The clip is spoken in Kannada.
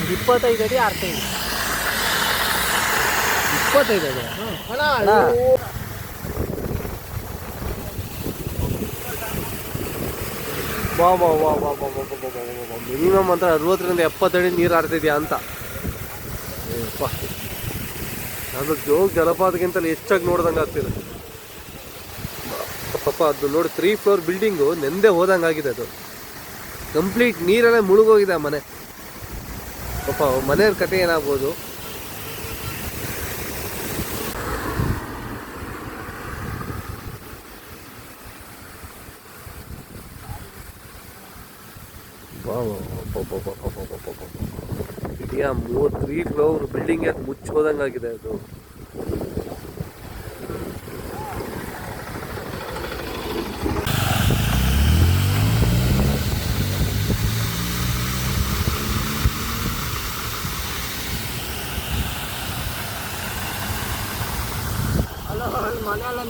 25 ಅಡಿ ಆರ್ತಾ ಇದೆ. 25 ಅಡಿ ವಾ ವಾ ವಾ ವಾ ವಾ ವಾ ವಾ ವಾ ವಾ. ಮಿನಿಮಮ್ ಅಂತ 60ರಿಂದ 70 ಅಡಿ ನೀರು ಆಡ್ತಿದ್ಯಾ ಅಂತ. ಅದು ಜೋಗ ಜಲಪಾತಕ್ಕಿಂತಲೂ ಹೆಚ್ಚಾಗಿ ನೋಡ್ದಂಗೆ ಆಗ್ತಿದೆ ಪಾಪ. ಅದು ನೋಡಿ 3 ಫ್ಲೋರ್ ಬಿಲ್ಡಿಂಗು ನೆಂದೇ ಹೋದಂಗೆ ಆಗಿದೆ. ಅದು ಕಂಪ್ಲೀಟ್ ನೀರಲ್ಲೇ ಮುಳುಗೋಗಿದೆ ಆ ಮನೆ ಪಾಪ. ಮನೆಯವ್ರ ಕತೆ ಏನಾಗ್ಬೋದು. ಇಡೀ 3 ಫ್ಲೋರ್ ಬಿಲ್ಡಿಂಗ್ ಅದು ಮುಚ್ಚಿ ಹೋದಂಗಾಗಿದೆ ಅದು. ಮನೆಯಲ್ಲ